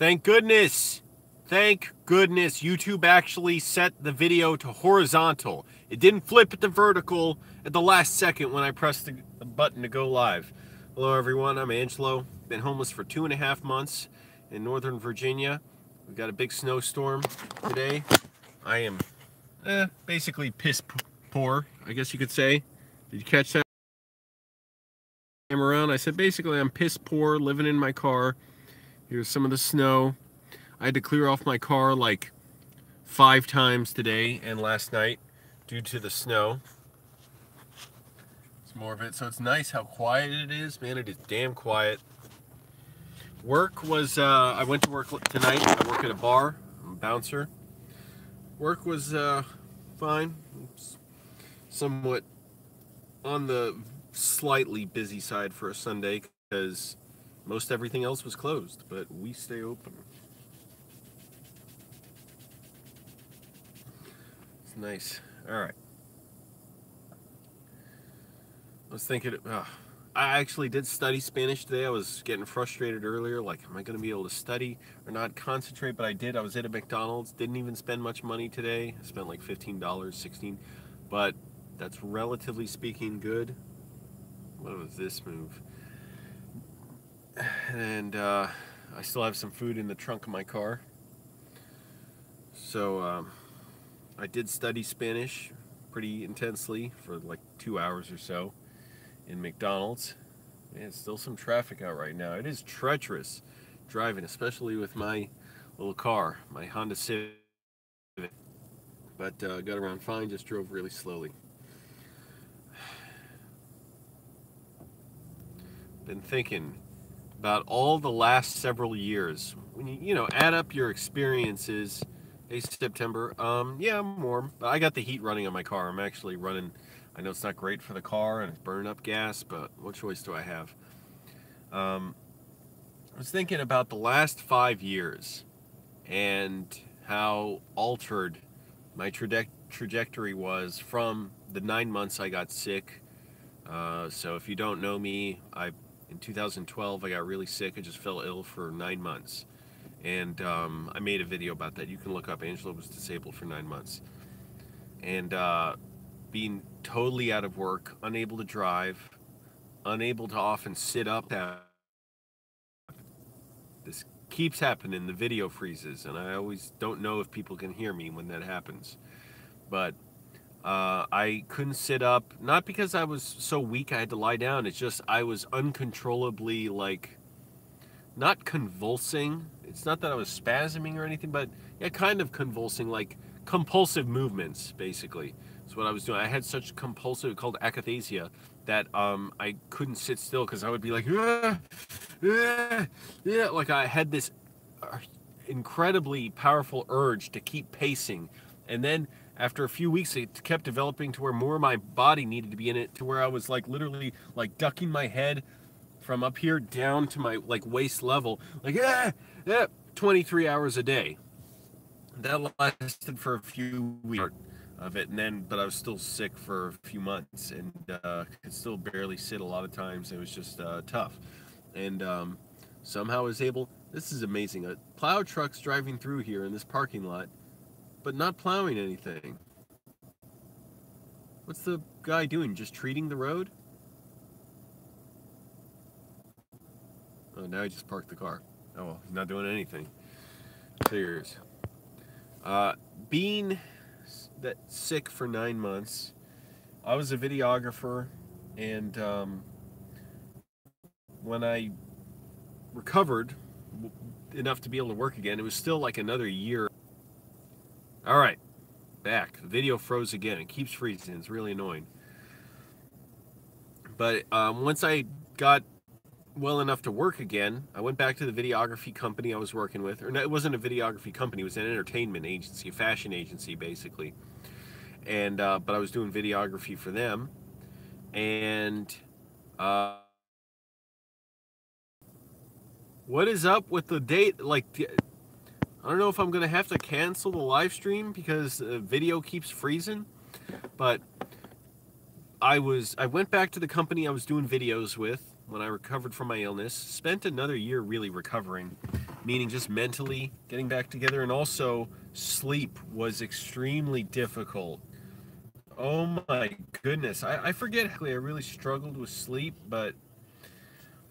Thank goodness YouTube actually set the video to horizontal. It didn't flip it to vertical at the last second when I pressed the button to go live. Hello everyone, I'm Angelo. Been homeless for 2.5 months in Northern Virginia. We've got a big snowstorm today. I am basically piss poor, I guess you could say. Did you catch that? I'm around. I said basically I'm piss poor, living in my car. Here's some of the snow. I had to clear off my car like 5 times today and last night due to the snow. It's more of it. So it's nice how quiet it is. Man, it is damn quiet. Work was, I went to work tonight. I work at a bar. I'm a bouncer. Work was fine. It's somewhat on the slightly busy side for a Sunday because most everything else was closed, but we stay open. It's nice. All right. I was thinking, I actually did study Spanish today. I was getting frustrated earlier, like, am I going to be able to study or not concentrate? But I did. I was at a McDonald's. Didn't even spend much money today. I spent like $15, $16, but that's relatively speaking good. What was this move? And I still have some food in the trunk of my car. So I did study Spanish pretty intensely for like 2 hours or so in McDonald's. Man, still some traffic out right now. It is treacherous driving, especially with my little car, my Honda Civic. But got around fine, just drove really slowly. Been thinking about all the last several years. When you add up your experiences. Hey, September. Yeah, I'm warm, but I got the heat running on my car. I'm actually running. I know it's not great for the car and it's burning up gas, but what choice do I have? I was thinking about the last 5 years and how altered my trajectory was from the 9 months I got sick. So if you don't know me, in 2012 I got really sick. I just fell ill for 9 months. And I made a video about that. You can look up Angelo was disabled for 9 months. And being totally out of work, unable to drive, unable to often sit up. This keeps happening. The video freezes. And I always don't know if people can hear me when that happens. But I couldn't sit up. Not because I was so weak I had to lie down. It's just I was uncontrollably like... not convulsing. It's not that I was spasming or anything, but yeah, kind of convulsing, like compulsive movements, basically. That's what I was doing. I had such compulsive, called akathisia, that I couldn't sit still because I would be like, like I had this incredibly powerful urge to keep pacing. And then after a few weeks, it kept developing to where more of my body needed to be in it, to where I was like literally like ducking my head from up here down to my like waist level, like 23 hours a day. That lasted for a few weeks of it, and then but I was still sick for a few months and could still barely sit a lot of times. It was just tough, and somehow I was able. This is amazing. Plow trucks driving through here in this parking lot, but not plowing anything. What's the guy doing? Just treating the road? Oh, now he just parked the car. Oh, well, he's not doing anything. Serious. Being that sick for 9 months, I was a videographer, and when I recovered enough to be able to work again, it was still like another year. All right, back. The video froze again. It keeps freezing. It's really annoying. But once I got well enough to work again, I went back to the videography company I was working with. Or no, it wasn't a videography company, it was an entertainment agency, a fashion agency basically. And but I was doing videography for them. And what is up with the date? Like, I don't know if I'm gonna have to cancel the live stream because the video keeps freezing. But I went back to the company I was doing videos with when I recovered from my illness, spent another year really recovering, meaning just mentally getting back together. And also, sleep was extremely difficult. Oh my goodness. I forget how I really struggled with sleep, but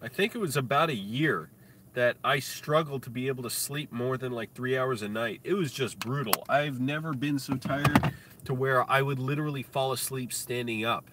I think it was about a year that I struggled to be able to sleep more than like 3 hours a night. It was just brutal. I've never been so tired to where I would literally fall asleep standing up.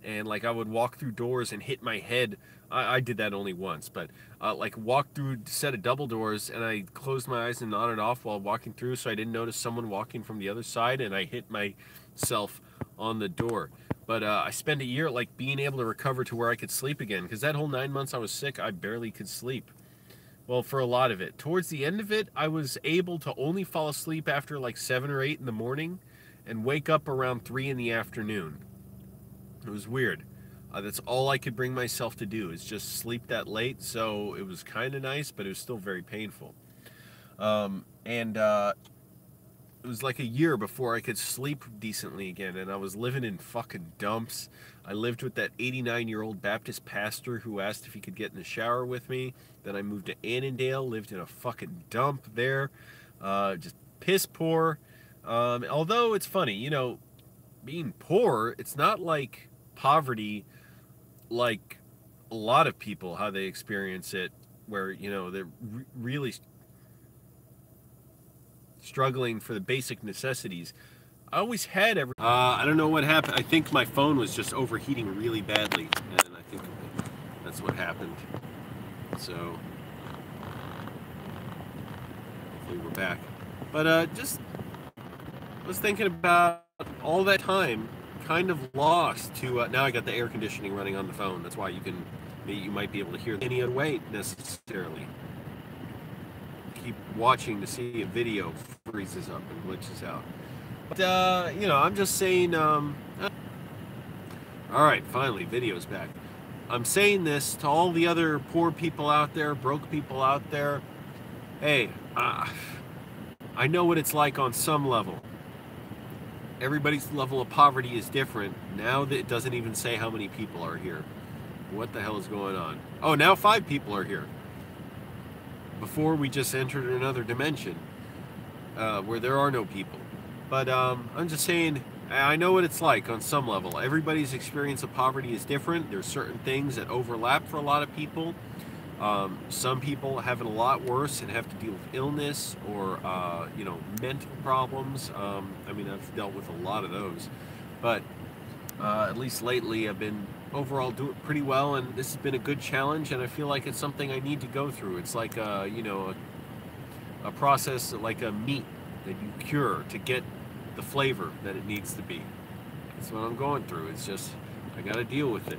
And like I would walk through doors and hit my head. I did that only once, but like walk through a set of double doors and I closed my eyes and nodded off while walking through so I didn't notice someone walking from the other side and I hit myself on the door. But I spent a year like being able to recover to where I could sleep again, because that whole 9 months I was sick, I barely could sleep. Well, for a lot of it. Towards the end of it, I was able to only fall asleep after like 7 or 8 in the morning and wake up around 3 in the afternoon. It was weird. That's all I could bring myself to do, is just sleep that late. So it was kind of nice, but it was still very painful. And it was like a year before I could sleep decently again, and I was living in fucking dumps. I lived with that 89-year-old Baptist pastor who asked if he could get in the shower with me. Then I moved to Annandale, lived in a fucking dump there, just piss poor. Although it's funny, you know, being poor, it's not like poverty like a lot of people, how they experience it, where, you know, they're really struggling for the basic necessities. I always had I don't know what happened. I think my phone was just overheating really badly, and I think that's what happened. So hopefully we're back. But just was thinking about all that time kind of lost to now I got the air conditioning running on the phone. That's why you might be able to hear any other way necessarily. Keep watching to see if video freezes up and glitches out. But you know, I'm just saying all right, finally video's back. I'm saying this to all the other poor people out there, broke people out there. Hey, I know what it's like on some level. Everybody's level of poverty is different. Now that it doesn't even say how many people are here. What the hell is going on? Oh, now 5 people are here. Before we just entered another dimension where there are no people. But I'm just saying, I know what it's like on some level. Everybody's experience of poverty is different. There's certain things that overlap for a lot of people. Some people have it a lot worse and have to deal with illness or you know, mental problems. I mean, I've dealt with a lot of those, but at least lately I've been overall doing pretty well, and this has been a good challenge, and I feel like it's something I need to go through. It's like you know, a process, like a meat that you cure to get the flavor that it needs to be. That's what I'm going through. It's just, I got to deal with it.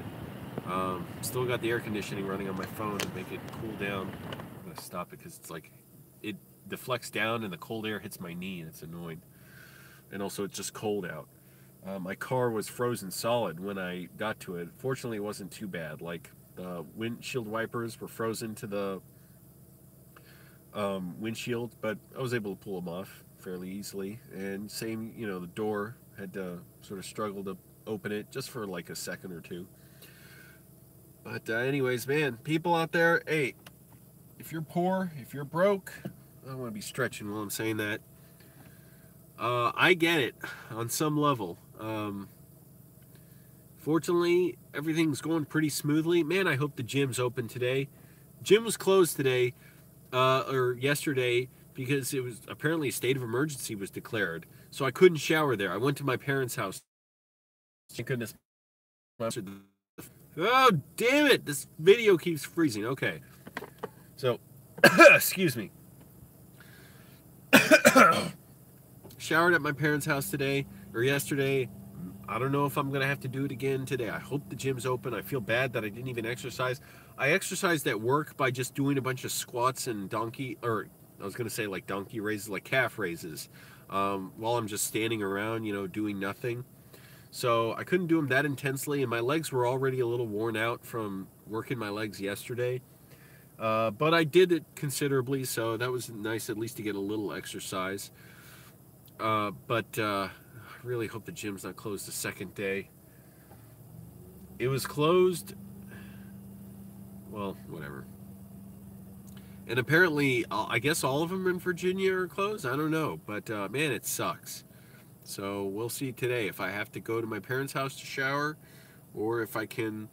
Still got the air conditioning running on my phone to make it cool down. I'm going to stop it because it's like, it deflects down and the cold air hits my knee and it's annoying. And also it's just cold out. My car was frozen solid when I got to it. Fortunately, it wasn't too bad. Like, the windshield wipers were frozen to the windshield, but I was able to pull them off fairly easily. And same, you know, the door had to sort of struggle to open it just for like a second or two. But anyways, man, people out there, hey, if you're poor, if you're broke, I don't want to be stretching while I'm saying that. I get it on some level. Fortunately, everything's going pretty smoothly. Man, I hope the gym's open today. Gym was closed today, or yesterday, because it was apparently a state of emergency was declared. So I couldn't shower there. I went to my parents' house. Thank goodness. Oh, damn it! This video keeps freezing. Okay. So, excuse me. Showered at my parents' house today, or yesterday. I don't know if I'm going to have to do it again today. I hope the gym's open. I feel bad that I didn't even exercise. I exercised at work by just doing a bunch of squats and donkey raises, like calf raises, while I'm just standing around, you know, doing nothing. So I couldn't do them that intensely, and my legs were already a little worn out from working my legs yesterday. But I did it considerably, so that was nice at least to get a little exercise. But I really hope the gym's not closed the second day. It was closed, well, whatever. And apparently, I guess all of them in Virginia are closed. I don't know, but man, it sucks. So we'll see today if I have to go to my parents' house to shower, or if I can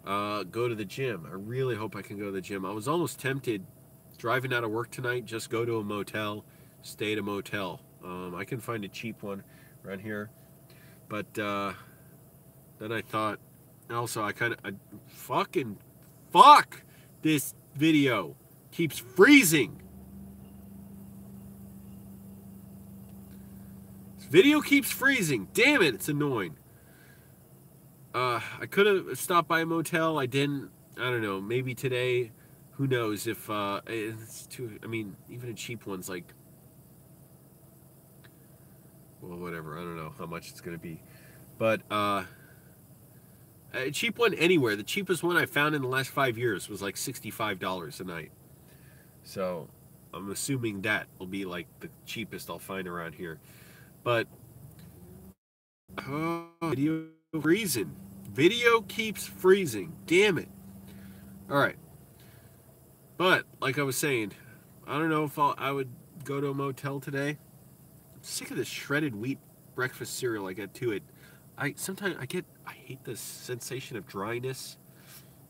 go to the gym. I really hope I can go to the gym. I was almost tempted driving out of work tonight, just go to a motel, stay at a motel. I can find a cheap one around here, but then I thought, also I fucking fuck, this video keeps freezing. This video keeps freezing. Damn it, it's annoying. I could have stopped by a motel. I didn't. I don't know. Maybe today. Who knows if it's too. I mean, even a cheap one's like. Well, whatever. I don't know how much it's gonna be, but a cheap one anywhere. The cheapest one I found in the last 5 years was like $65 a night. So I'm assuming that will be like the cheapest I'll find around here. But video freezing. Video keeps freezing. Damn it. All right. But like I was saying, I don't know if I would go to a motel today. I'm sick of this shredded wheat breakfast cereal I get to it. I hate the sensation of dryness,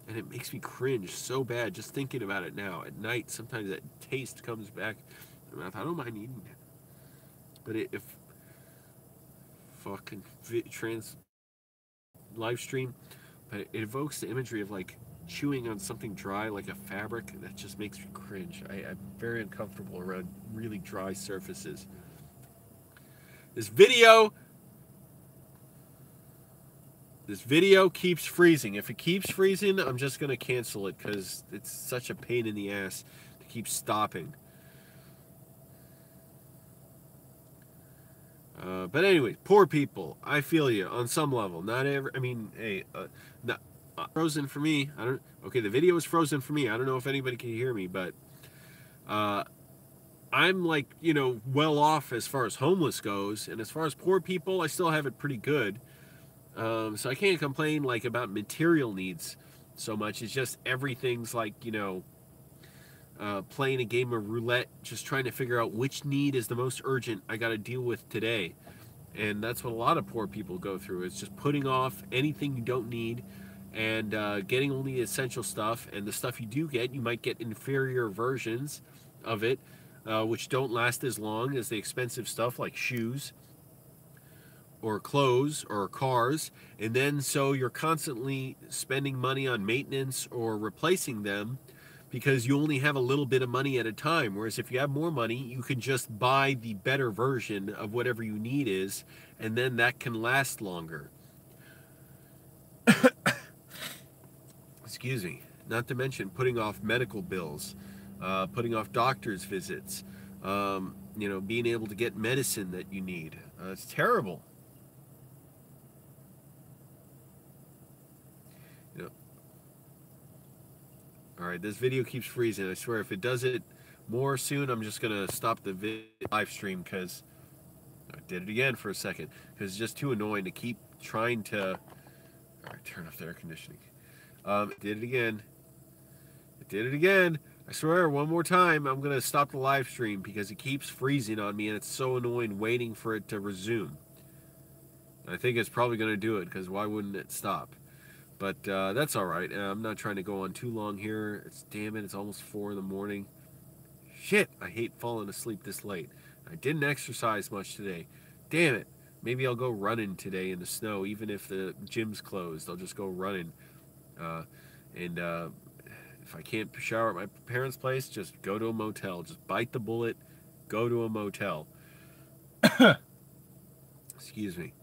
and it makes me cringe so bad just thinking about it now. At night, sometimes that taste comes back in my mouth. I don't mind eating it. But if fucking live stream, but it evokes the imagery of like chewing on something dry like a fabric. That just makes me cringe. I'm very uncomfortable around really dry surfaces. This video keeps freezing. If it keeps freezing, I'm just gonna cancel it because it's such a pain in the ass to keep stopping. But anyway, poor people. I feel you on some level. Not every. I mean, hey, not frozen for me. I don't. Okay, the video is frozen for me. I don't know if anybody can hear me, but I'm like, well off as far as homeless goes, and as far as poor people, I still have it pretty good. So I can't complain like about material needs so much. It's just everything's like, playing a game of roulette, just trying to figure out which need is the most urgent I got to deal with today. And that's what a lot of poor people go through. It's just putting off anything you don't need and getting only the essential stuff. And the stuff you do get, you might get inferior versions of it, which don't last as long as the expensive stuff like shoes or clothes or cars. And then so you're constantly spending money on maintenance or replacing them, because you only have a little bit of money at a time. Whereas if you have more money, you can just buy the better version of whatever you need is, and then that can last longer. Excuse me. Not to mention putting off medical bills, putting off doctor's visits, being able to get medicine that you need. It's terrible. All right, this video keeps freezing. I swear, if it does it more soon, I'm just gonna stop the live stream because I did it again for a second. Because it's just too annoying to keep trying to. All right, turn off the air conditioning. Did it again. It did it again. I swear, one more time, I'm gonna stop the live stream because it keeps freezing on me, and it's so annoying waiting for it to resume. I think it's probably gonna do it because why wouldn't it stop? But that's all right. I'm not trying to go on too long here. Damn it, it's almost 4 in the morning. Shit, I hate falling asleep this late. I didn't exercise much today. Damn it. Maybe I'll go running today in the snow, even if the gym's closed. I'll just go running. And if I can't shower at my parents' place, just go to a motel. Just bite the bullet, go to a motel. Excuse me.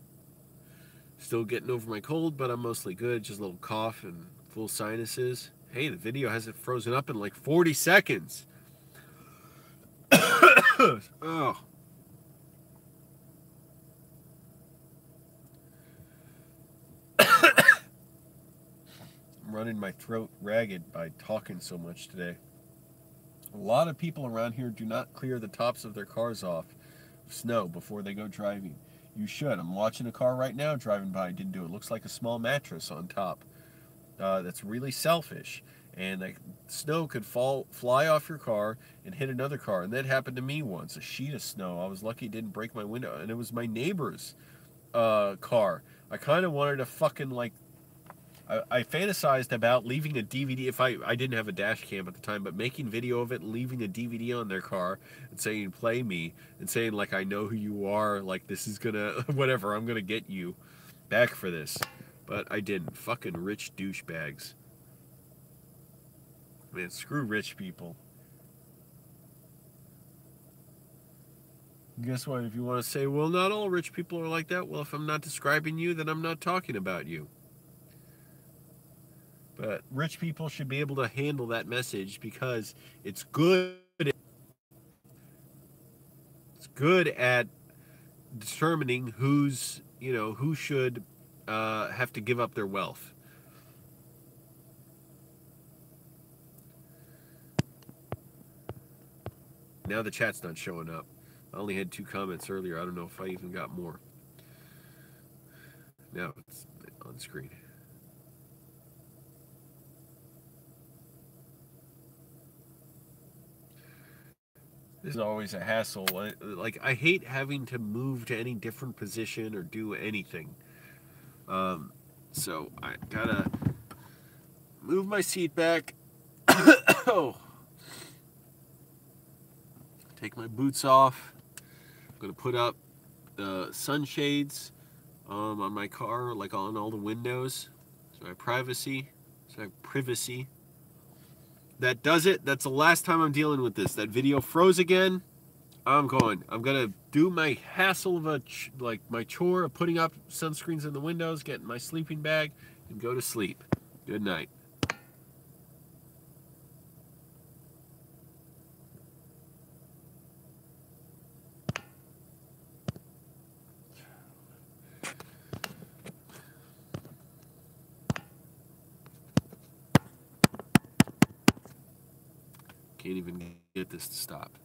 Still getting over my cold, but I'm mostly good. Just a little cough and full sinuses. Hey, the video hasn't frozen up in like 40 seconds. Oh. I'm running my throat ragged by talking so much today. A lot of people around here do not clear the tops of their cars off of snow before they go driving. You should. I'm watching a car right now driving by. I didn't do it. It looks like a small mattress on top. That's really selfish. and like snow could fly off your car and hit another car. And that happened to me once. A sheet of snow. I was lucky it didn't break my window, and it was my neighbor's car. I kind of wanted to fucking like. I fantasized about leaving a DVD, if I didn't have a dash cam at the time, but making video of it and leaving a DVD on their car and saying, play me, and saying, like, I know who you are, like, this is gonna, whatever, I'm gonna get you back for this. But I didn't. Fucking rich douchebags. Man, screw rich people. Guess what? If you want to say, well, not all rich people are like that, well, if I'm not describing you, then I'm not talking about you. But rich people should be able to handle that message because it's good. It's good at determining who's, who should have to give up their wealth. Now the chat's not showing up. I only had 2 comments earlier. I don't know if I even got more. Now it's on screen. This is always a hassle. Like, I hate having to move to any different position or do anything. So I gotta move my seat back. Oh. Take my boots off. I'm gonna put up the sunshades on my car, like on all the windows. So I have privacy. That does it. That's the last time I'm dealing with this. That video froze again. I'm going. I'm gonna do my hassle of my chore of putting up sunscreens in the windows, getting my sleeping bag, and go to sleep. Good night. Can't even get this to stop.